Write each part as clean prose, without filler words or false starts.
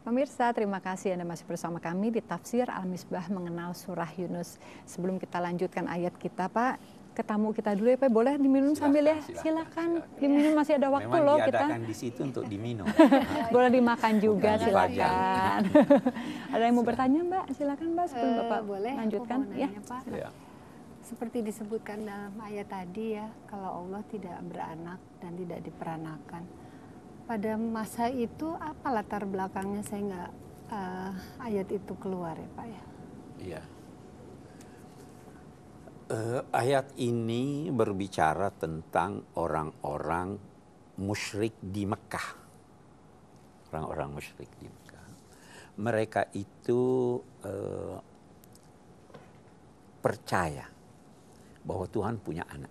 Pemirsa, terima kasih Anda masih bersama kami di Tafsir Al-Misbah mengenal surah Yunus. Sebelum kita lanjutkan ayat kita, Pak, ke tamu kita dulu ya, Pak. Boleh diminum sambil ya? Silakan. Diminum, masih ada waktu Memang loh kita. diadakan di situ untuk diminum. Boleh dimakan juga, Bukan silakan. Ada yang mau bertanya, Mbak? Silakan, Mbak, sebelum Bapak boleh, lanjutkan. Aku mau nanya, Pak. Ya. Seperti disebutkan dalam ayat tadi ya, kalau Allah tidak beranak dan tidak diperanakan. Pada masa itu apa latar belakangnya sehingga ayat itu keluar ya Pak ya? Iya. Ayat ini berbicara tentang orang-orang musyrik di Mekah. Orang-orang musyrik di Mekah. Mereka itu percaya bahwa Tuhan punya anak.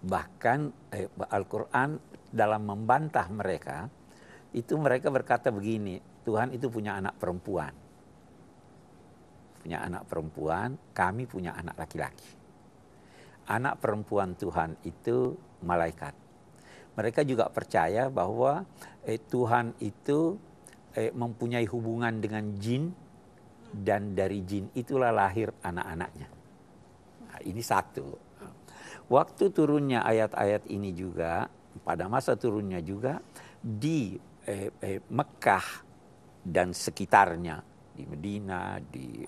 Bahkan Al-Quran dalam membantah mereka, itu mereka berkata begini, Tuhan itu punya anak perempuan. Punya anak perempuan, kami punya anak laki-laki. Anak perempuan Tuhan itu malaikat. Mereka juga percaya bahwa Tuhan itu mempunyai hubungan dengan jin, dan dari jin itulah lahir anak-anaknya. Nah, ini satu. Waktu turunnya ayat-ayat ini juga, pada masa turunnya juga di Mekah dan sekitarnya, di Medina, di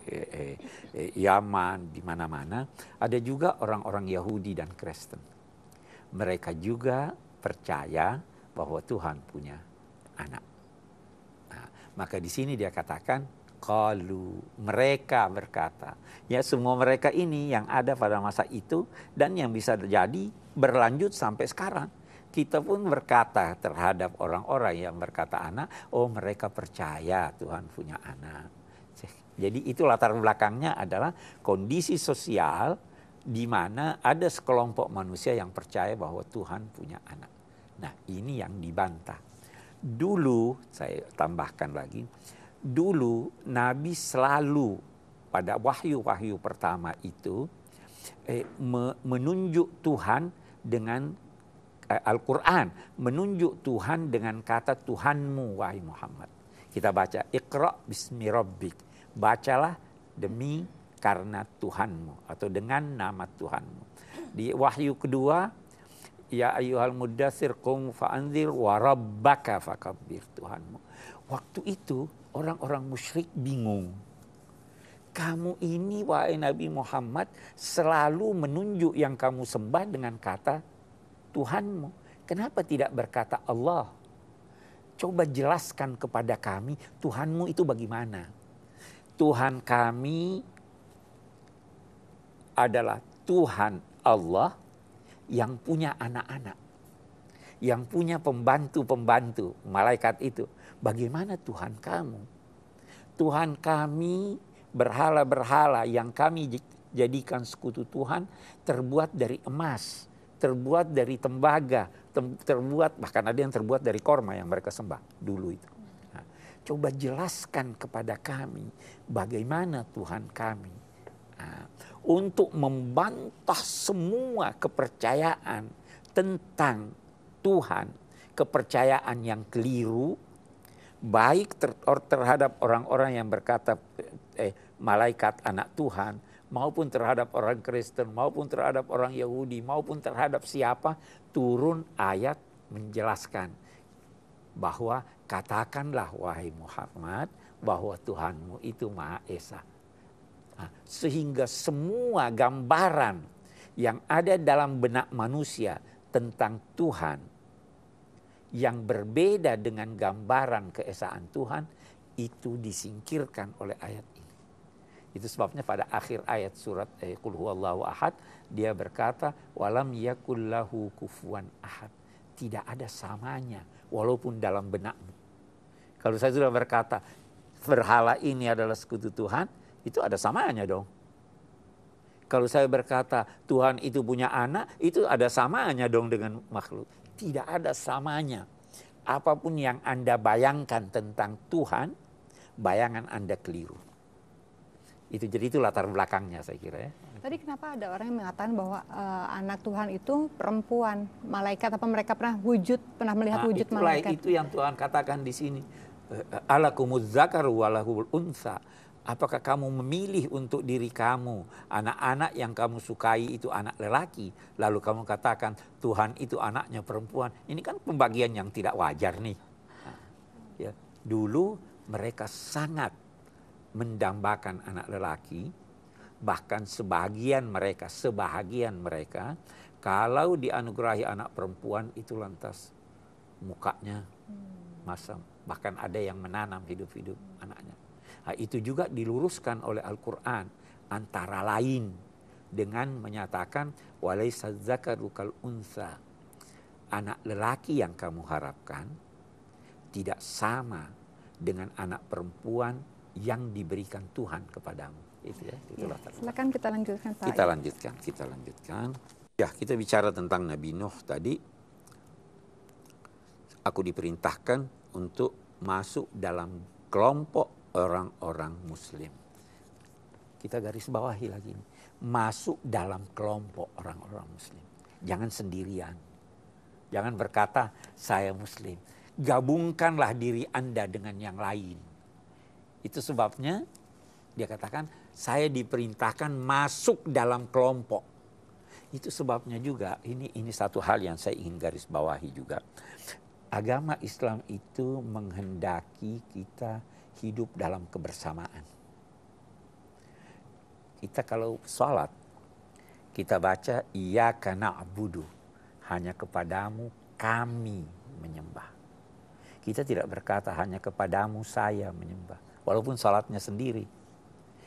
Yaman, di mana-mana, ada juga orang-orang Yahudi dan Kristen. Mereka juga percaya bahwa Tuhan punya anak. Nah, maka di sini dia katakan, qalu, mereka berkata. Ya, semua mereka ini yang ada pada masa itu dan yang bisa terjadi berlanjut sampai sekarang. Kita pun berkata terhadap orang-orang yang berkata anak, oh mereka percaya Tuhan punya anak. Jadi itu latar belakangnya adalah kondisi sosial di mana ada sekelompok manusia yang percaya bahwa Tuhan punya anak. Nah, ini yang dibantah. Dulu, saya tambahkan lagi, dulu Nabi selalu pada wahyu-wahyu pertama itu menunjuk Tuhan dengan Al-Quran, menunjuk Tuhan dengan kata Tuhanmu wahai Muhammad. Kita baca Iqra bismi rabbik, bacalah demi karena Tuhanmu atau dengan nama Tuhanmu. Di wahyu kedua, ya ayyuhal muddatsir qum fa'anzir wa rabbaka fakabbir, Tuhanmu. Waktu itu orang-orang musyrik bingung. Kamu ini wahai Nabi Muhammad selalu menunjuk yang kamu sembah dengan kata Tuhanmu. Kenapa tidak berkata Allah? Coba jelaskan kepada kami Tuhanmu itu bagaimana? Tuhan kami adalah Tuhan Allah yang punya anak-anak. Yang punya pembantu-pembantu, malaikat itu. Bagaimana Tuhan kamu? Tuhan kami, berhala-berhala yang kami jadikan sekutu Tuhan, terbuat dari emas, terbuat dari tembaga, terbuat, bahkan ada yang terbuat dari korma yang mereka sembah dulu itu. Nah, coba jelaskan kepada kami bagaimana Tuhan kami. Nah, untuk membantah semua kepercayaan tentang Tuhan, kepercayaan yang keliru, baik terhadap orang-orang yang berkata malaikat anak Tuhan, maupun terhadap orang Kristen, maupun terhadap orang Yahudi, maupun terhadap siapa, turun ayat menjelaskan bahwa katakanlah wahai Muhammad bahwa Tuhanmu itu Maha Esa. Nah, sehingga semua gambaran yang ada dalam benak manusia tentang Tuhan yang berbeda dengan gambaran keesaan Tuhan itu disingkirkan oleh ayat ini. Itu sebabnya pada akhir ayat surat Qul huwallahu ahad dia berkata walam yakul lahu kufuwan ahad. Tidak ada samanya walaupun dalam benakmu. Kalau saya sudah berkata berhala ini adalah sekutu Tuhan, itu ada samanya dong. Kalau saya berkata Tuhan itu punya anak, itu ada samanya dong dengan makhluk. Tidak ada samanya. Apapun yang Anda bayangkan tentang Tuhan, bayangan Anda keliru. Jadi itu latar belakangnya saya kira ya. Tadi kenapa ada orang yang mengatakan bahwa anak Tuhan itu perempuan, malaikat, apa mereka pernah melihat wujud malaikat? Itu yang Tuhan katakan di sini. alakumuz zakaru walahul unsa. Apakah kamu memilih untuk diri kamu anak-anak yang kamu sukai itu anak lelaki, lalu kamu katakan Tuhan itu anaknya perempuan? Ini kan pembagian yang tidak wajar nih. Nah, ya, dulu mereka sangat mendambakan anak lelaki, bahkan sebahagian mereka kalau dianugerahi anak perempuan itu lantas mukanya masam, bahkan ada yang menanam hidup-hidup anaknya. Nah, itu juga diluruskan oleh Al-Quran antara lain dengan menyatakan walaysa dzakaru kal unsa. Anak lelaki yang kamu harapkan tidak sama dengan anak perempuan yang diberikan Tuhan kepadamu. Itu ya, itulah. Silakan kita lanjutkan, Pak. Kita lanjutkan. Ya, kita bicara tentang Nabi Nuh tadi. Aku diperintahkan untuk masuk dalam kelompok orang-orang muslim. Kita garis bawahi lagi. Masuk dalam kelompok orang-orang muslim. Jangan sendirian. Jangan berkata, saya muslim. Gabungkanlah diri Anda dengan yang lain. Itu sebabnya dia katakan, saya diperintahkan masuk dalam kelompok. Itu sebabnya juga, ini satu hal yang saya ingin garis bawahi juga. Agama Islam itu menghendaki kita hidup dalam kebersamaan. Kita kalau sholat, kita baca iyyaka na'budu, hanya kepadamu kami menyembah. Kita tidak berkata hanya kepadamu saya menyembah, walaupun sholatnya sendiri.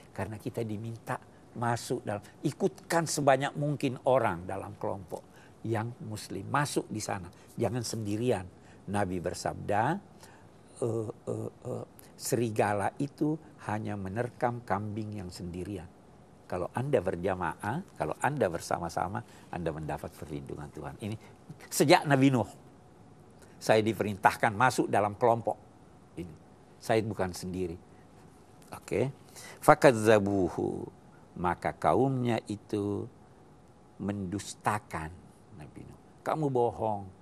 Karena kita diminta masuk dalam, ikutkan sebanyak mungkin orang dalam kelompok yang muslim, masuk di sana, jangan sendirian. Nabi bersabda, serigala itu hanya menerkam kambing yang sendirian. Kalau Anda berjamaah, kalau Anda bersama-sama, Anda mendapat perlindungan Tuhan. Ini sejak Nabi Nuh, saya diperintahkan masuk dalam kelompok ini. Saya bukan sendiri. Oke. Fakadzabuhu, maka kaumnya itu mendustakan Nabi Nuh. Kamu bohong.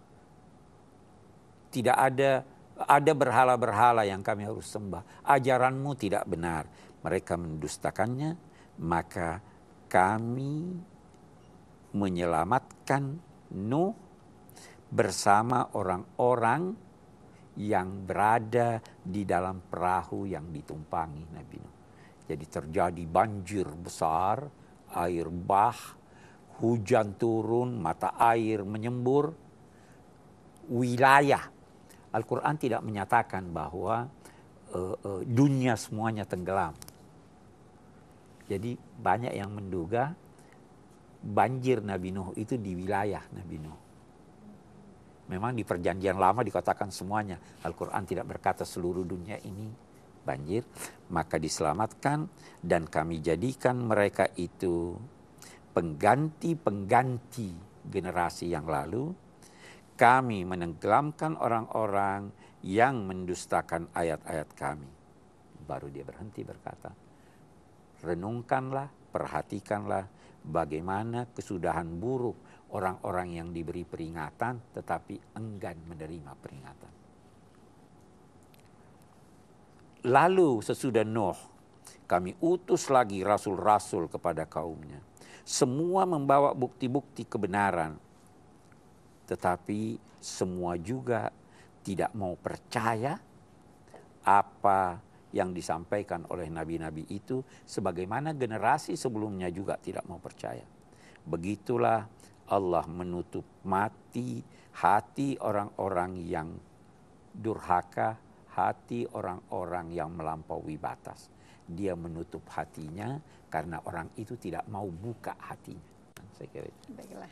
Tidak ada berhala-berhala yang kami harus sembah. Ajaranmu tidak benar. Mereka mendustakannya, maka kami menyelamatkan Nuh bersama orang-orang yang berada di dalam perahu yang ditumpangi Nabi Nuh. Jadi terjadi banjir besar, air bah, hujan turun, mata air menyembur, wilayah. Al-Quran tidak menyatakan bahwa dunia semuanya tenggelam. Jadi banyak yang menduga banjir Nabi Nuh itu di wilayah Nabi Nuh. Memang di perjanjian lama dikatakan semuanya. Al-Quran tidak berkata seluruh dunia ini banjir. Maka diselamatkan dan kami jadikan mereka itu pengganti-pengganti generasi yang lalu. Kami menenggelamkan orang-orang yang mendustakan ayat-ayat kami. Baru dia berhenti berkata, renungkanlah, perhatikanlah bagaimana kesudahan buruk orang-orang yang diberi peringatan tetapi enggan menerima peringatan. Lalu sesudah Nuh, kami utus lagi rasul-rasul kepada kaumnya. Semua membawa bukti-bukti kebenaran. Tetapi semua juga tidak mau percaya apa yang disampaikan oleh nabi-nabi itu, sebagaimana generasi sebelumnya juga tidak mau percaya. Begitulah Allah menutup hati orang-orang yang durhaka, hati orang-orang yang melampaui batas. Dia menutup hatinya karena orang itu tidak mau buka hatinya. Saya kira itu. Baiklah.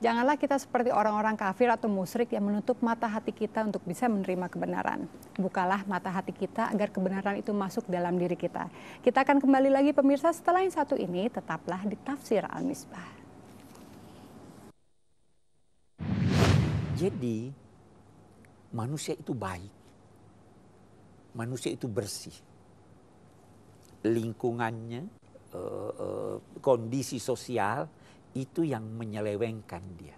Janganlah kita seperti orang-orang kafir atau musyrik yang menutup mata hati kita untuk bisa menerima kebenaran. Bukalah mata hati kita agar kebenaran itu masuk dalam diri kita. Kita akan kembali lagi pemirsa setelah yang satu ini, tetaplah di Tafsir Al-Misbah. Jadi manusia itu baik. Manusia itu bersih. Lingkungannya, kondisi sosial, itu yang menyelewengkan dia.